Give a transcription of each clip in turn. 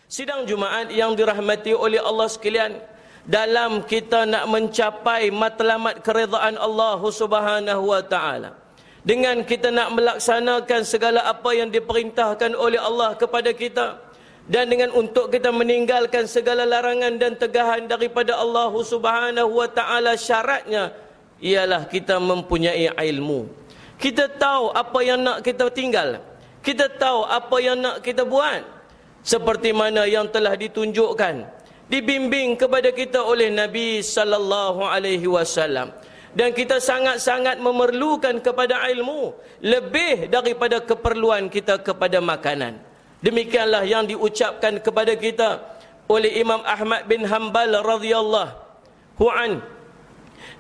Sidang Jumaat yang dirahmati oleh Allah sekalian, dalam kita nak mencapai matlamat keredaan Allah Subhanahu wa taala, dengan kita nak melaksanakan segala apa yang diperintahkan oleh Allah kepada kita, dan dengan untuk kita meninggalkan segala larangan dan tegahan daripada Allah Subhanahu wa taala, syaratnya ialah kita mempunyai ilmu. Kita tahu apa yang nak kita tinggal, kita tahu apa yang nak kita buat, seperti mana yang telah ditunjukkan, dibimbing kepada kita oleh Nabi sallallahu alaihi wasallam. Dan kita sangat-sangat memerlukan kepada ilmu lebih daripada keperluan kita kepada makanan. Demikianlah yang diucapkan kepada kita oleh Imam Ahmad bin Hanbal radhiyallahu an.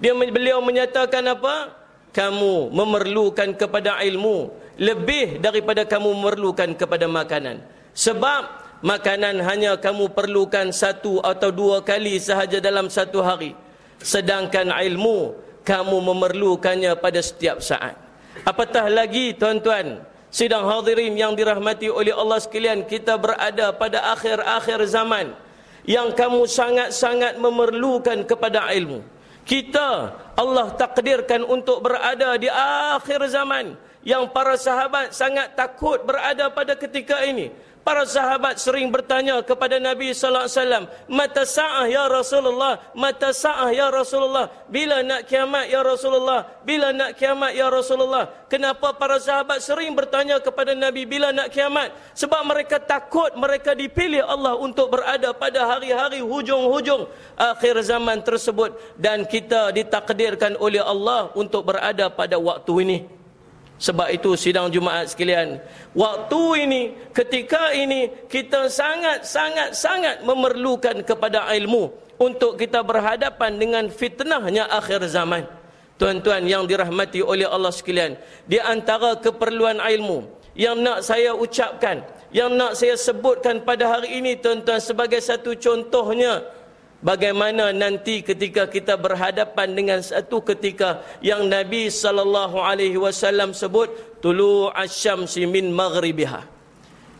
Beliau menyatakan apa? Kamu memerlukan kepada ilmu lebih daripada kamu memerlukan kepada makanan. Sebab makanan hanya kamu perlukan 1 atau 2 kali sahaja dalam satu hari. Sedangkan ilmu kamu memerlukannya pada setiap saat. Apatah lagi tuan-tuan, sidang hadirin yang dirahmati oleh Allah sekalian, kita berada pada akhir-akhir zaman yang kamu sangat-sangat memerlukan kepada ilmu. Kita, Allah takdirkan untuk berada di akhir zaman yang para sahabat sangat takut berada pada ketika ini. Para sahabat sering bertanya kepada Nabi sallallahu alaihi wasallam, "Mata sa'ah ya Rasulullah? Mata sa'ah ya Rasulullah? Bila nak kiamat ya Rasulullah? Bila nak kiamat ya Rasulullah?" Kenapa para sahabat sering bertanya kepada Nabi bila nak kiamat? Sebab mereka takut mereka dipilih Allah untuk berada pada hari-hari hujung-hujung akhir zaman tersebut, dan kita ditakdirkan oleh Allah untuk berada pada waktu ini. Sebab itu sidang Jumaat sekalian, waktu ini, ketika ini, kita sangat memerlukan kepada ilmu untuk kita berhadapan dengan fitnahnya akhir zaman. Tuan-tuan yang dirahmati oleh Allah sekalian, di antara keperluan ilmu yang nak saya ucapkan, yang nak saya sebutkan pada hari ini tuan-tuan, sebagai satu contohnya, bagaimana nanti ketika kita berhadapan dengan satu ketika yang Nabi sallallahu alaihi wasallam sebut tulu asyamsi min maghribiha,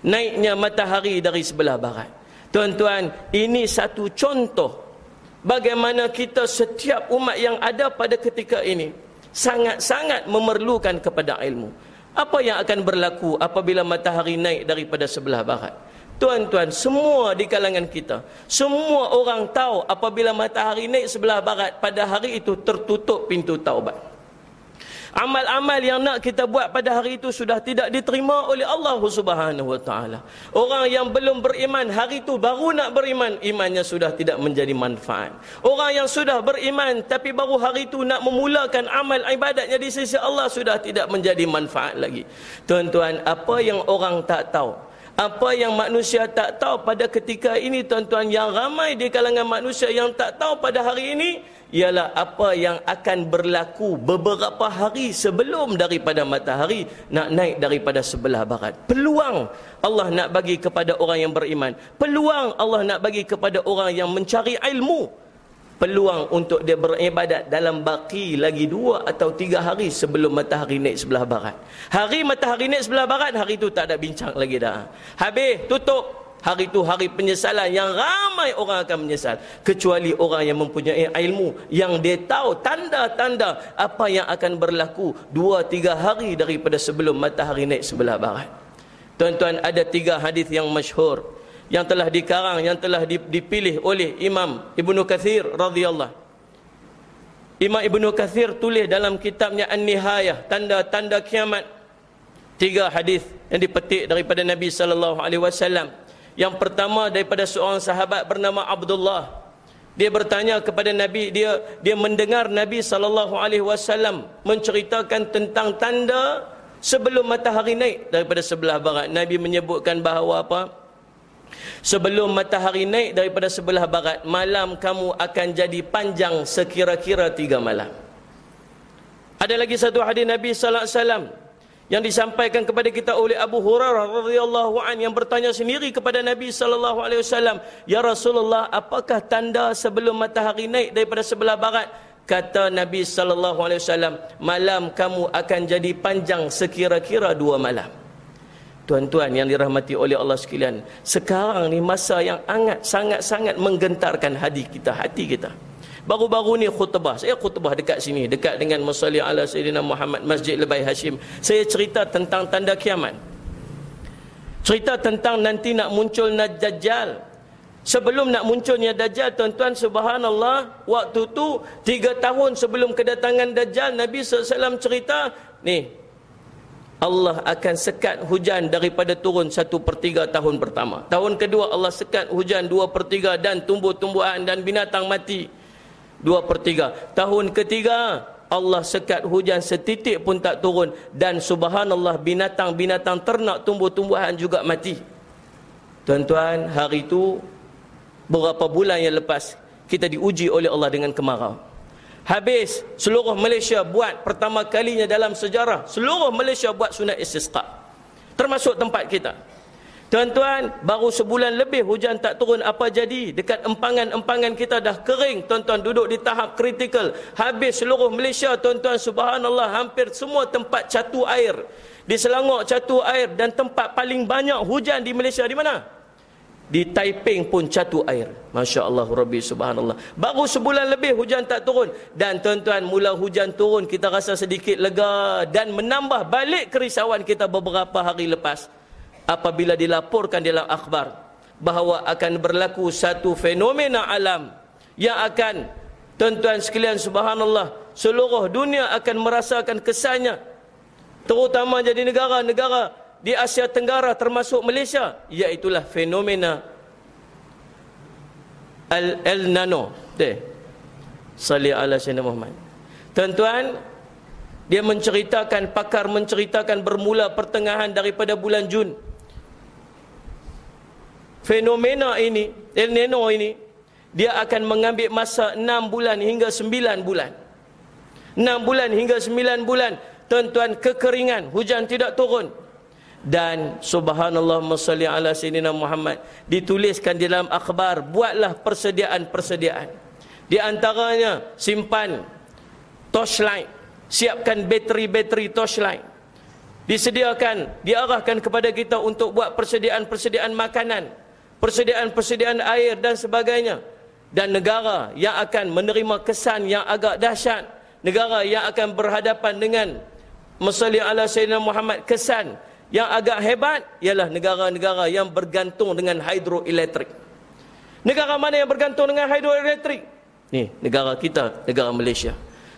naiknya matahari dari sebelah barat. Tuan-tuan, ini satu contoh bagaimana kita setiap umat yang ada pada ketika ini sangat-sangat memerlukan kepada ilmu. Apa yang akan berlaku apabila matahari naik daripada sebelah barat? Tuan-tuan, semua di kalangan kita, semua orang tahu apabila matahari naik sebelah barat, pada hari itu tertutup pintu taubat. Amal-amal yang nak kita buat pada hari itu sudah tidak diterima oleh Allah Subhanahu wa taala. Orang yang belum beriman hari itu baru nak beriman, imannya sudah tidak menjadi manfaat. Orang yang sudah beriman tapi baru hari itu nak memulakan amal ibadatnya di sisi Allah, sudah tidak menjadi manfaat lagi. Tuan-tuan, apa yang orang tak tahu, apa yang manusia tak tahu pada ketika ini tuan-tuan, yang ramai di kalangan manusia yang tak tahu pada hari ini, ialah apa yang akan berlaku beberapa hari sebelum daripada matahari nak naik daripada sebelah barat. Peluang Allah nak bagi kepada orang yang beriman, peluang Allah nak bagi kepada orang yang mencari ilmu, peluang untuk dia beribadat dalam baki lagi 2 atau 3 hari sebelum matahari naik sebelah barat. Hari matahari naik sebelah barat, hari itu tak ada bincang lagi dah. Habis, tutup. Hari itu hari penyesalan yang ramai orang akan menyesal, kecuali orang yang mempunyai ilmu, yang dia tahu tanda-tanda apa yang akan berlaku 2-3 hari daripada sebelum matahari naik sebelah barat. Tuan-tuan, ada 3 hadis yang masyhur yang telah dikarang, yang telah dipilih oleh Imam Ibnu Katsir radhiyallahu. Imam Ibnu Katsir tulis dalam kitabnya An-Nihayah, tanda-tanda kiamat, 3 hadis yang dipetik daripada Nabi sallallahu alaihi wasallam. Yang pertama daripada seorang sahabat bernama Abdullah. Dia bertanya kepada Nabi, dia mendengar Nabi sallallahu alaihi wasallam menceritakan tentang tanda sebelum matahari naik daripada sebelah barat. Nabi menyebutkan bahawa apa? Sebelum matahari naik daripada sebelah barat, malam kamu akan jadi panjang sekira-kira 3 malam. Ada lagi satu hadis Nabi sallallahu alaihi wasallam yang disampaikan kepada kita oleh Abu Hurairah radhiyallahu an, yang bertanya sendiri kepada Nabi sallallahu alaihi wasallam, "Ya Rasulullah, apakah tanda sebelum matahari naik daripada sebelah barat?" Kata Nabi sallallahu alaihi wasallam, "Malam kamu akan jadi panjang sekira-kira 2 malam." Tuan-tuan yang dirahmati oleh Allah sekalian, sekarang ni masa yang sangat-sangat menggentarkan hati kita. Baru-baru ni khutbah, saya khutbah dekat sini, dekat dengan Musalli ala Sayyidina Muhammad, Masjid Lebay Hashim. Saya cerita tentang tanda kiamat. Cerita tentang nanti nak muncul Dajjal. Sebelum nak munculnya Dajjal, tuan-tuan, subhanallah, waktu tu 3 tahun sebelum kedatangan Dajjal, Nabi SAW cerita, ni, Allah akan sekat hujan daripada turun 1/3 tahun pertama. Tahun kedua Allah sekat hujan 2/3 dan tumbuh-tumbuhan dan binatang mati 2/3. Tahun ketiga Allah sekat hujan setitik pun tak turun, dan subhanallah binatang-binatang ternak, tumbuh-tumbuhan juga mati. Tuan-tuan, hari itu beberapa bulan yang lepas kita diuji oleh Allah dengan kemarau. Habis seluruh Malaysia buat pertama kalinya dalam sejarah, seluruh Malaysia buat sunat istisqa, termasuk tempat kita. Tuan-tuan, baru sebulan lebih hujan tak turun, apa jadi? Dekat empangan-empangan kita dah kering, tuan-tuan, duduk di tahap kritikal. Habis seluruh Malaysia, tuan-tuan, subhanallah, hampir semua tempat catu air. Di Selangor catu air, dan tempat paling banyak hujan di Malaysia di mana? Di Taiping pun catu air. Masya Allah, Rabbi, subhanallah. Baru sebulan lebih hujan tak turun. Dan tuan-tuan, mula hujan turun, kita rasa sedikit lega, dan menambah balik kerisauan kita beberapa hari lepas apabila dilaporkan dalam akhbar bahawa akan berlaku satu fenomena alam yang akan, tuan-tuan sekalian, subhanallah, seluruh dunia akan merasakan kesannya, terutama jadi negara-negara di Asia Tenggara termasuk Malaysia, iaitulah fenomena El Nino. Salli ala Sayyidina Muhammad. Tuan-tuan, dia menceritakan, pakar menceritakan bermula pertengahan daripada bulan Jun. Fenomena ini, El Nino ini, dia akan mengambil masa 6 bulan hingga 9 bulan. 6 bulan hingga 9 bulan, tuan-tuan, kekeringan, hujan tidak turun. Dan subhanallah, salli ala Sayyidina Muhammad, dituliskan di dalam akhbar, buatlah persediaan-persediaan. Di antaranya simpan torchlight, siapkan bateri-bateri torchlight. Disediakan, diarahkan kepada kita untuk buat persediaan-persediaan makanan, persediaan-persediaan air dan sebagainya. Dan negara yang akan menerima kesan yang agak dahsyat, negara yang akan berhadapan dengan Musalli ala Sayyidina Muhammad, kesan yang agak hebat ialah negara-negara yang bergantung dengan hidroelektrik. Negara mana yang bergantung dengan hidroelektrik? Ni, negara kita, negara Malaysia.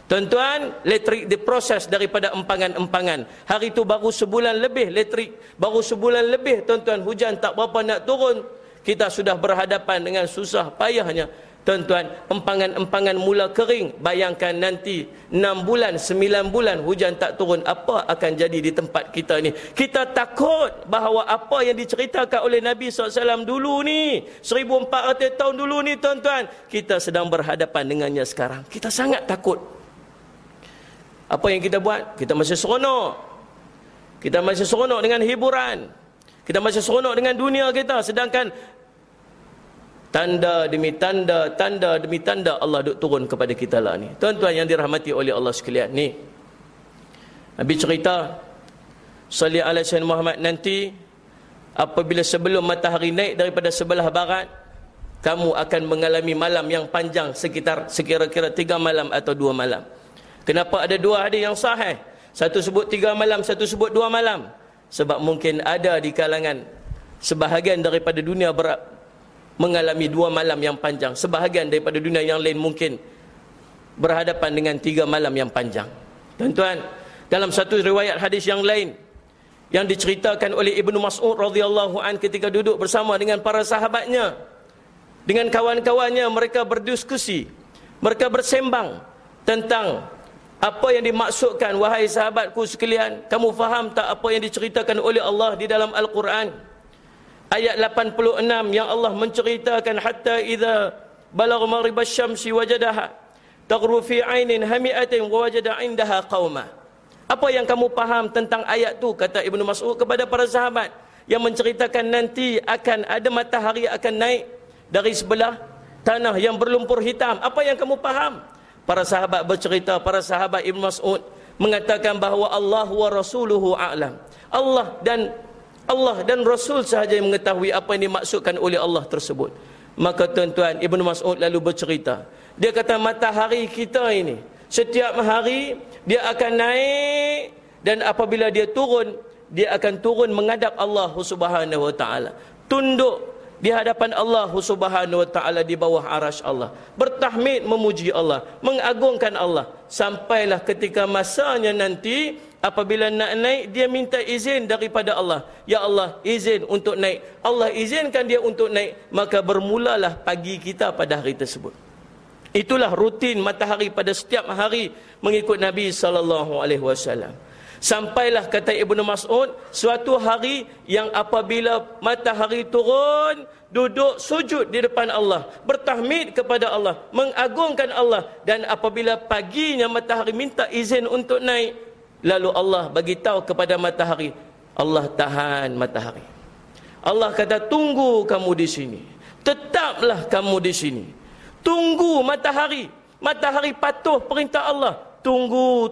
Tuan-tuan, elektrik diproses daripada empangan-empangan. Hari itu baru sebulan lebih elektrik, baru sebulan lebih, tuan-tuan, hujan tak berapa nak turun, kita sudah berhadapan dengan susah payahnya. Tuan-tuan, empangan-empangan mula kering. Bayangkan nanti 6 bulan, 9 bulan hujan tak turun, apa akan jadi di tempat kita ni? Kita takut bahawa apa yang diceritakan oleh Nabi SAW dulu ni, 1400 tahun dulu ni, tuan-tuan, kita sedang berhadapan dengannya sekarang. Kita sangat takut. Apa yang kita buat? Kita masih seronok. Kita masih seronok dengan hiburan. Kita masih seronok dengan dunia kita. Sedangkan tanda demi tanda, tanda demi tanda Allah duk turun kepada kita lah ni. Tuan-tuan yang dirahmati oleh Allah sekalian, ni Nabi cerita, salli ala Sayyidina Muhammad, nanti apabila sebelum matahari naik daripada sebelah barat, kamu akan mengalami malam yang panjang, sekira-kira 3 malam atau 2 malam. Kenapa ada 2 hadis yang sahih? Satu sebut 3 malam, satu sebut 2 malam. Sebab mungkin ada di kalangan sebahagian daripada dunia mengalami 2 malam yang panjang. Sebahagian daripada dunia yang lain mungkin berhadapan dengan 3 malam yang panjang. Tuan-tuan, dalam satu riwayat hadis yang lain yang diceritakan oleh Ibnu Mas'ud radhiyallahu an, ketika duduk bersama dengan para sahabatnya, dengan kawan-kawannya, mereka berdiskusi, mereka bersembang tentang apa yang dimaksudkan, wahai sahabatku sekalian, kamu faham tak apa yang diceritakan oleh Allah di dalam Al-Quran? Ayat 86 yang Allah menceritakan, hatta idza balagha maghribasy syamsi wajadaha taghru fi 'ainin hami'atin wa wajada 'indaha qauma. Apa yang kamu faham tentang ayat tu, kata Ibnu Mas'ud kepada para sahabat, yang menceritakan nanti akan ada matahari akan naik dari sebelah tanah yang berlumpur hitam. Apa yang kamu faham? Para sahabat bercerita, para sahabat Ibnu Mas'ud mengatakan bahawa Allah wa rasuluhu a'lam. Allah dan Allah dan Rasul sahaja yang mengetahui apa yang dimaksudkan oleh Allah tersebut. Maka tuan-tuan, Ibnu Mas'ud lalu bercerita. Dia kata matahari kita ini, setiap hari dia akan naik, dan apabila dia turun, dia akan turun menghadap Allah Subhanahu wa taala. Tunduk di hadapan Allah Subhanahu wa taala di bawah arasy Allah, bertahmid memuji Allah, mengagungkan Allah, sampailah ketika masanya nanti apabila nak naik dia minta izin daripada Allah. Ya Allah, izin untuk naik. Allah izinkan dia untuk naik, maka bermulalah pagi kita pada hari tersebut. Itulah rutin matahari pada setiap hari mengikut Nabi sallallahu alaihi wasallam. Sampailah kata Ibnu Mas'ud, suatu hari yang apabila matahari turun, duduk sujud di depan Allah, bertahmid kepada Allah, mengagungkan Allah, dan apabila paginya matahari minta izin untuk naik, lalu Allah bagi tahu kepada matahari, Allah tahan matahari. Allah kata tunggu kamu di sini. Tetaplah kamu di sini. Tunggu matahari. Matahari patuh perintah Allah. Tunggu,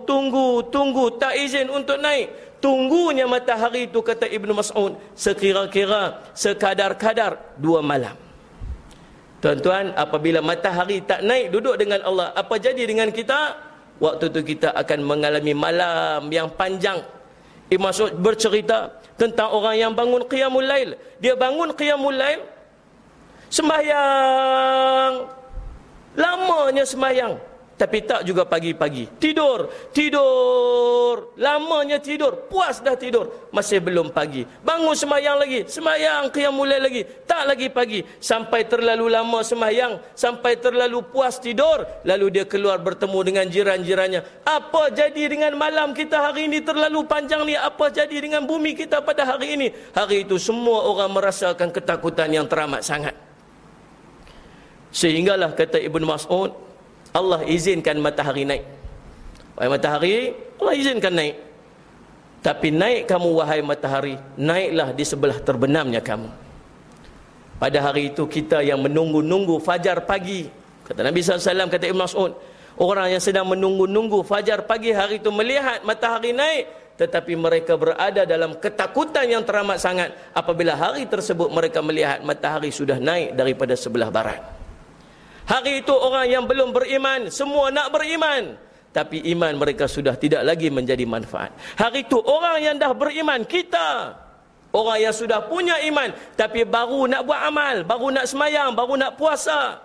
tak izin untuk naik. Tunggunya matahari itu, kata Ibnu Mas'ud, sekira-kira, sekadar-kadar 2 malam. Tuan-tuan, apabila matahari tak naik duduk dengan Allah, apa jadi dengan kita? Waktu itu kita akan mengalami malam yang panjang. Ibnu Mas'ud bercerita tentang orang yang bangun qiyamul lail. Dia bangun qiyamul lail, sembahyang, lamanya sembahyang, tapi tak juga pagi-pagi. Tidur, lamanya tidur, puas dah tidur, masih belum pagi. Bangun sembahyang lagi, sembahyang qiyamul lail lagi, tak lagi pagi. Sampai terlalu lama sembahyang, sampai terlalu puas tidur, lalu dia keluar bertemu dengan jiran-jirannya. Apa jadi dengan malam kita hari ini terlalu panjang ni? Apa jadi dengan bumi kita pada hari ini? Hari itu semua orang merasakan ketakutan yang teramat sangat. Sehinggalah kata Ibnu Mas'ud, Allah izinkan matahari naik. Wahai matahari, Allah izinkan naik. Tapi naik kamu wahai matahari, naiklah di sebelah terbenamnya kamu. Pada hari itu kita yang menunggu-nunggu fajar pagi. Kata Nabi SAW, kata Ibn Mas'ud, orang yang sedang menunggu-nunggu fajar pagi hari itu melihat matahari naik, tetapi mereka berada dalam ketakutan yang teramat sangat apabila hari tersebut mereka melihat matahari sudah naik daripada sebelah barat. Hari itu orang yang belum beriman, semua nak beriman, tapi iman mereka sudah tidak lagi menjadi manfaat. Hari itu orang yang dah beriman, kita, orang yang sudah punya iman, tapi baru nak buat amal, baru nak semayang, baru nak puasa,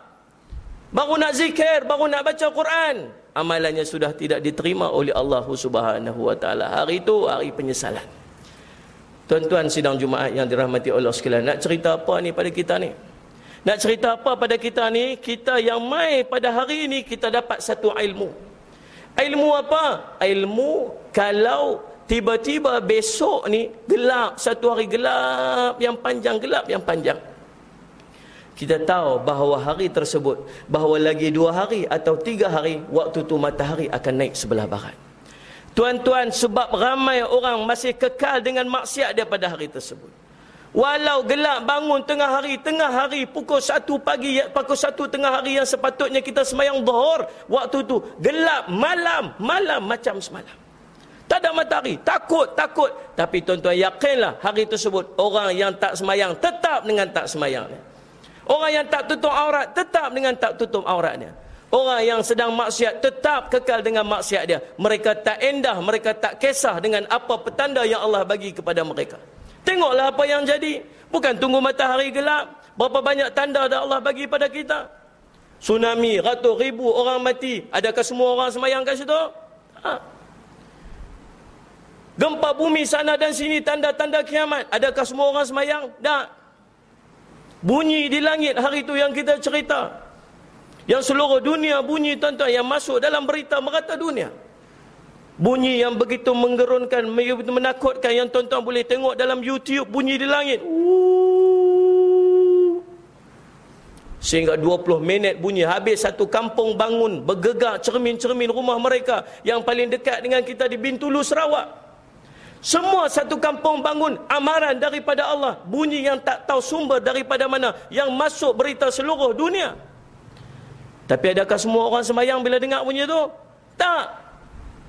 baru nak zikir, baru nak baca Quran, amalannya sudah tidak diterima oleh Allah Subhanahu wa taala. Hari itu hari penyesalan. Tuan-tuan sidang Jumaat yang dirahmati Allah sekalian, nak cerita apa ni pada kita ni? Nak cerita apa pada kita ni? Kita yang mai pada hari ini kita dapat satu ilmu. Ilmu apa? Ilmu kalau tiba-tiba besok ni gelap, satu hari gelap yang panjang, kita tahu bahawa hari tersebut, bahawa lagi 2 hari atau 3 hari, waktu tu matahari akan naik sebelah barat. Tuan-tuan, sebab ramai orang masih kekal dengan maksiat dia pada hari tersebut. Walau gelap bangun tengah hari pukul 1 pagi, pukul 1 tengah hari yang sepatutnya kita sembahyang zuhur, waktu tu gelap, malam macam semalam. Tak ada matahari, takut. Tapi tuan-tuan yakinlah hari tersebut orang yang tak sembahyang tetap dengan tak sembahyangnya. Orang yang tak tutup aurat tetap dengan tak tutup auratnya. Orang yang sedang maksiat tetap kekal dengan maksiat dia. Mereka tak endah, mereka tak kisah dengan apa petanda yang Allah bagi kepada mereka. Tengoklah apa yang jadi. Bukan tunggu matahari gelap. Berapa banyak tanda dah Allah bagi pada kita. Tsunami, ratus ribu orang mati. Adakah semua orang semayang kat situ? Gempa bumi sana dan sini, tanda-tanda kiamat. Adakah semua orang semayang? Tak. Bunyi di langit hari itu yang kita cerita. Yang seluruh dunia bunyi, tuan-tuan, yang masuk dalam berita merata dunia. Bunyi yang begitu menggerunkan, menakutkan, yang tuan-tuan boleh tengok dalam YouTube, bunyi di langit. Sehingga 20 minit bunyi, habis satu kampung bangun, bergegar cermin-cermin rumah mereka yang paling dekat dengan kita di Bintulu, Sarawak. Semua satu kampung bangun, amaran daripada Allah, bunyi yang tak tahu sumber daripada mana, yang masuk berita seluruh dunia. Tapi adakah semua orang sembahyang bila dengar bunyi itu? Tak.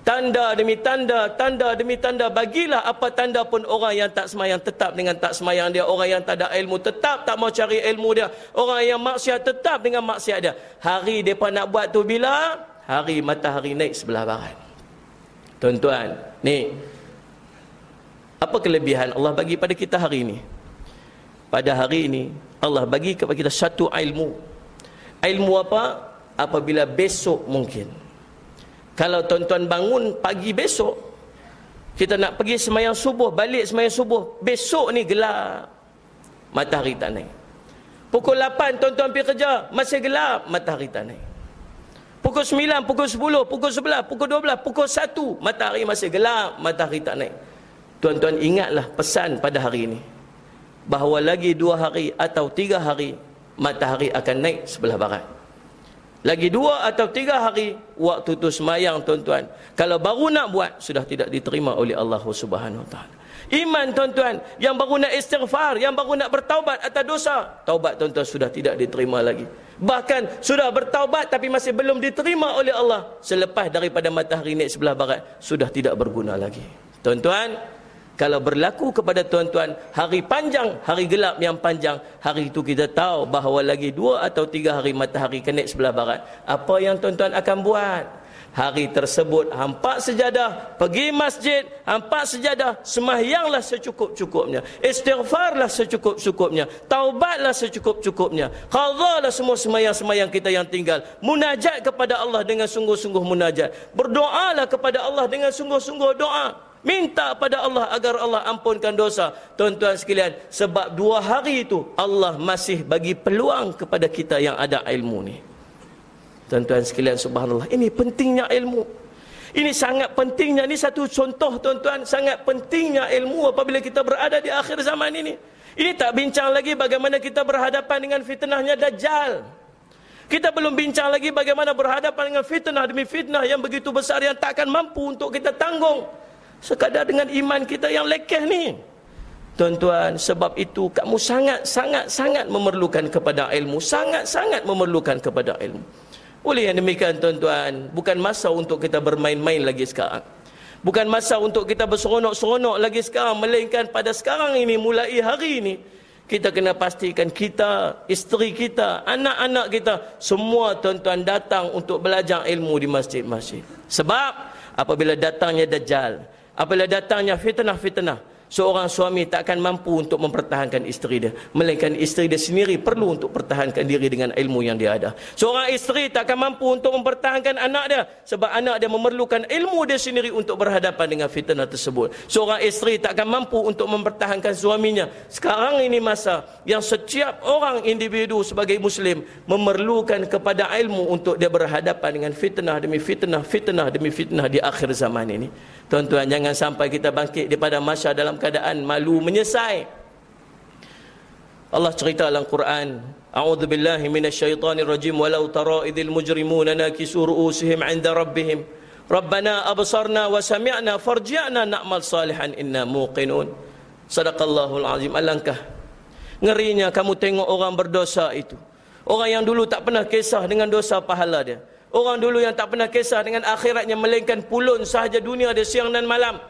Tanda demi tanda, tanda demi tanda. Bagilah apa tanda pun orang yang tak semayang tetap dengan tak semayang dia. Orang yang tak ada ilmu tetap tak mau cari ilmu dia. Orang yang maksiat tetap dengan maksiat dia. Hari mereka nak buat tu bila? Hari matahari naik sebelah barat. Tuan-tuan, ni apa kelebihan Allah bagi pada kita hari ini? Pada hari ini Allah bagi kepada kita satu ilmu. Ilmu apa? Apabila besok mungkin, kalau tuan-tuan bangun pagi besok, kita nak pergi semayang subuh, balik semayang subuh, besok ni gelap, matahari tak naik. Pukul 8 tuan-tuan pergi kerja, masih gelap, matahari tak naik. Pukul 9, pukul 10, pukul 11, pukul 12, pukul 1, matahari masih gelap, matahari tak naik. Tuan-tuan ingatlah pesan pada hari ini, bahawa lagi 2 hari atau 3 hari matahari akan naik sebelah barat. Lagi 2 atau 3 hari waktu tu semayang tuan-tuan, kalau baru nak buat sudah tidak diterima oleh Allah Subhanahu Wa Taala. Iman tuan-tuan, yang baru nak istighfar, yang baru nak bertaubat atas dosa, taubat tuan-tuan sudah tidak diterima lagi. Bahkan sudah bertaubat tapi masih belum diterima oleh Allah, selepas daripada matahari naik sebelah barat sudah tidak berguna lagi. Tuan-tuan, kalau berlaku kepada tuan-tuan hari panjang, hari gelap yang panjang, hari itu kita tahu bahawa lagi 2 atau 3 hari matahari akan naik sebelah barat. Apa yang tuan-tuan akan buat? Hari tersebut hampak sejadah, pergi masjid, hampak sejadah, semahyanglah secukup-cukupnya, istighfarlah secukup-cukupnya, taubatlah secukup-cukupnya, qadhalah semua semayang-semayang kita yang tinggal, munajat kepada Allah dengan sungguh-sungguh munajat, berdoalah kepada Allah dengan sungguh-sungguh doa, minta pada Allah agar Allah ampunkan dosa. Tuan-tuan sekalian, sebab 2 hari itu Allah masih bagi peluang kepada kita yang ada ilmu ni. Tuan-tuan sekalian, subhanallah, ini pentingnya ilmu. Ini sangat pentingnya, ini satu contoh tuan-tuan, sangat pentingnya ilmu apabila kita berada di akhir zaman ini. Ini tak bincang lagi bagaimana kita berhadapan dengan fitnahnya Dajjal. Kita belum bincang lagi bagaimana berhadapan dengan fitnah demi fitnah yang begitu besar yang takkan mampu untuk kita tanggung sekadar dengan iman kita yang lekeh ni. Tuan-tuan, sebab itu kamu sangat memerlukan kepada ilmu, sangat memerlukan kepada ilmu. Oleh yang demikian tuan-tuan, bukan masa untuk kita bermain-main lagi sekarang, bukan masa untuk kita berseronok-seronok lagi sekarang, melainkan pada sekarang ini, mulai hari ini, kita kena pastikan kita, isteri kita, anak-anak kita, semua tuan-tuan datang untuk belajar ilmu di masjid-masjid. Sebab apabila datangnya Dajjal, apabila datangnya fitnah-fitnah, seorang suami tak akan mampu untuk mempertahankan isteri dia, melainkan isteri dia sendiri perlu untuk pertahankan diri dengan ilmu yang dia ada. Seorang isteri tak akan mampu untuk mempertahankan anak dia, sebab anak dia memerlukan ilmu dia sendiri untuk berhadapan dengan fitnah tersebut. Seorang isteri tak akan mampu untuk mempertahankan suaminya. Sekarang ini masa yang setiap orang individu sebagai muslim memerlukan kepada ilmu untuk dia berhadapan dengan fitnah demi fitnah, fitnah demi fitnah di akhir zaman ini. Tuan-tuan, jangan sampai kita bangkit daripada masyarakat dalam keadaan malu menyesai. Allah cerita dalam Quran, a'udzubillahi minasyaitonirrajim, walau tara idzil mujrimuna nakisu ru'usihim 'inda rabbihim rabbana absarna wa sami'na farji'na na'mal salihan inna muqinun. Sadaqallahul azim. Alangkah ngerinya kamu tengok orang berdosa itu, orang yang dulu tak pernah kisah dengan dosa pahala dia, orang dulu yang tak pernah kisah dengan akhiratnya, melainkan pulun sahaja dunia dia siang dan malam.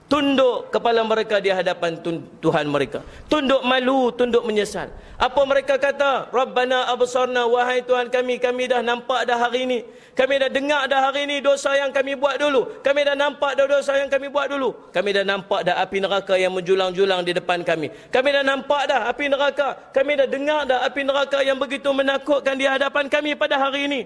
Tunduk kepala mereka di hadapan Tuhan mereka, tunduk malu, tunduk menyesal. Apa mereka kata? Rabbana absarna, wahai Tuhan kami, kami dah nampak dah hari ini, kami dah dengar dah hari ini dosa yang kami buat dulu, kami dah nampak dah dosa yang kami buat dulu, kami dah nampak dah api neraka yang menjulang-julang di depan kami, kami dah nampak dah api neraka, kami dah dengar dah api neraka yang begitu menakutkan di hadapan kami pada hari ini.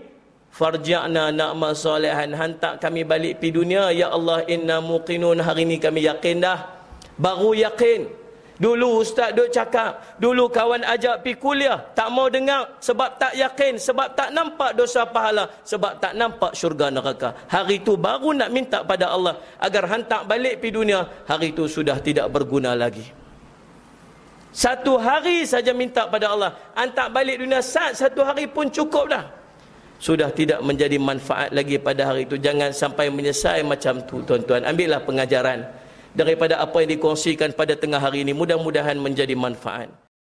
Farji'na na'mal salihan, hantar kami balik pi dunia ya Allah, inna muqinun, hari ni kami yakin dah, baru yakin. Dulu ustaz duk cakap, dulu kawan ajak pi kuliah tak mau dengar sebab tak yakin, sebab tak nampak dosa pahala, sebab tak nampak syurga neraka. Hari tu baru nak minta pada Allah agar hantar balik pi dunia, hari tu sudah tidak berguna lagi. Satu hari saja minta pada Allah, hantar balik dunia, satu hari pun cukup dah, sudah tidak menjadi manfaat lagi pada hari itu. Jangan sampai menyesal macam tu tuan-tuan. Ambillah pengajaran daripada apa yang dikongsikan pada tengah hari ini, mudah-mudahan menjadi manfaat.